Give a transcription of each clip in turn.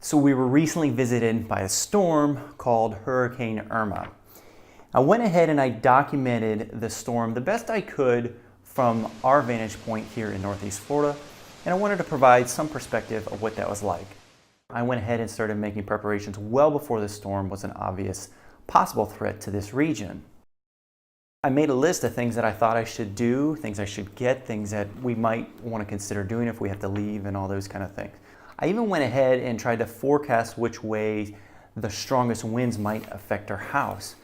So we were recently visited by a storm called Hurricane Irma. I went ahead and I documented the storm the best I could from our vantage point here in Northeast Florida, and I wanted to provide some perspective of what that was like. I went ahead and started making preparations well before the storm was an obvious possible threat to this region. I made a list of things that I thought I should do, things I should get, things that we might want to consider doing if we have to leave and all those kind of things. I even went ahead and tried to forecast which way the strongest winds might affect our house.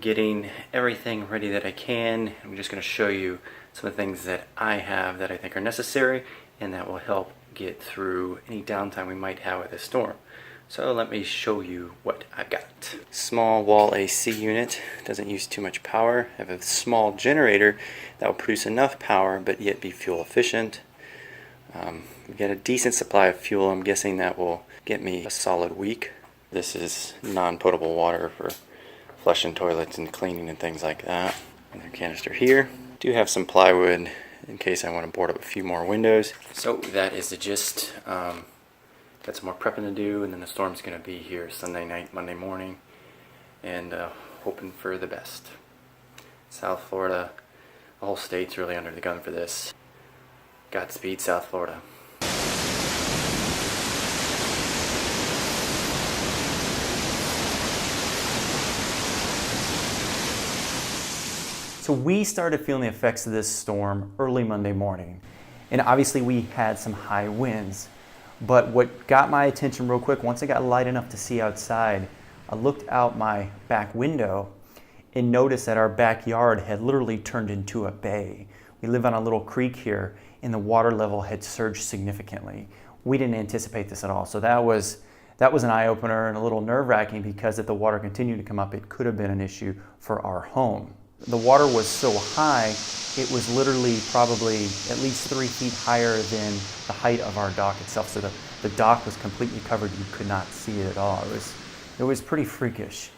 Getting everything ready that I can. I'm just going to show you some of the things that I have that I think are necessary and that will help get through any downtime we might have with this storm. So let me show you what I've got. Small wall AC unit, doesn't use too much power. I have a small generator that will produce enough power but yet be fuel efficient. We've got a decent supply of fuel. I'm guessing that will get me a solid week. This is non-potable water for flushing toilets and cleaning and things like that. Another canister here. Do have some plywood in case I want to board up a few more windows. So that is the gist. Got some more prepping to do, and then the storm's going to be here Sunday night, Monday morning, and hoping for the best. South Florida, the whole state's really under the gun for this. Godspeed, South Florida. So we started feeling the effects of this storm early Monday morning. And obviously we had some high winds. But what got my attention real quick, once I got light enough to see outside, I looked out my back window and noticed that our backyard had literally turned into a bay. We live on a little creek here, and the water level had surged significantly. We didn't anticipate this at all. So that was an eye-opener and a little nerve-wracking, because if the water continued to come up, it could have been an issue for our home. The water was so high, it was literally probably at least 3 feet higher than the height of our dock itself. So the dock was completely covered. You could not see it at all. It was pretty freakish.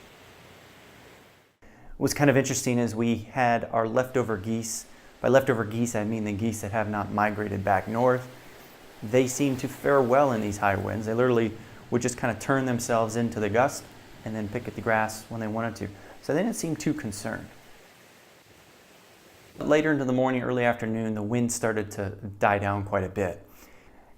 What was kind of interesting is we had our leftover geese. By leftover geese, I mean the geese that have not migrated back north. They seem to fare well in these high winds. They literally would just kind of turn themselves into the gust and then pick at the grass when they wanted to. So they didn't seem too concerned. Later into the morning, early afternoon, the wind started to die down quite a bit.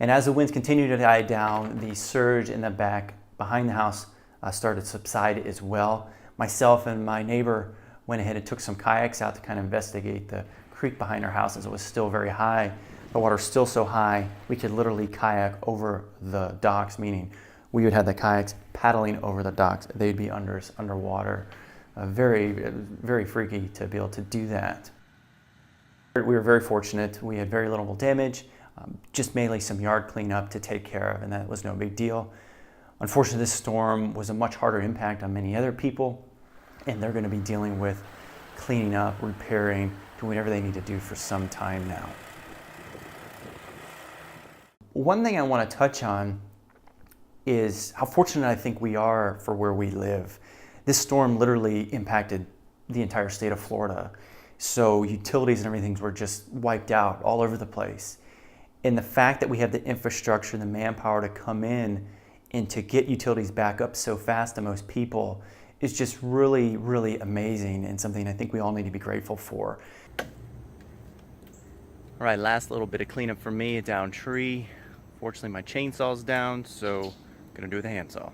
And as the winds continued to die down, the surge in the back behind the house started to subside as well. Myself and my neighbor went ahead and took some kayaks out to kind of investigate the creek behind our house, as it was still very high. The water's still so high, we could literally kayak over the docks, meaning we would have the kayaks paddling over the docks. They'd be underwater. Very, very freaky to be able to do that. We were very fortunate. We had very little damage, just mainly some yard cleanup to take care of, and that was no big deal. Unfortunately, this storm was a much harder impact on many other people, and they're going to be dealing with cleaning up, repairing, doing whatever they need to do for some time now. One thing I want to touch on is how fortunate I think we are for where we live. This storm literally impacted the entire state of Florida. So utilities and everything were just wiped out all over the place. And the fact that we have the infrastructure and the manpower to come in and to get utilities back up so fast to most people is just really, really amazing, and something I think we all need to be grateful for. All right, last little bit of cleanup for me, a downed tree. Fortunately, my chainsaw's down, so I'm gonna do the handsaw.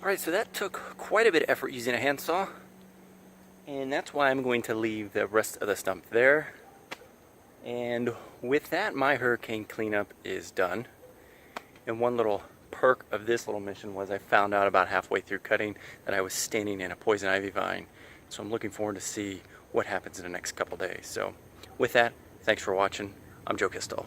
Alright, so that took quite a bit of effort using a handsaw, and that's why I'm going to leave the rest of the stump there. And with that, my hurricane cleanup is done. And one little perk of this little mission was I found out about halfway through cutting that I was standing in a poison ivy vine. So I'm looking forward to see what happens in the next couple days. So with that, thanks for watching. I'm Joe Kistel.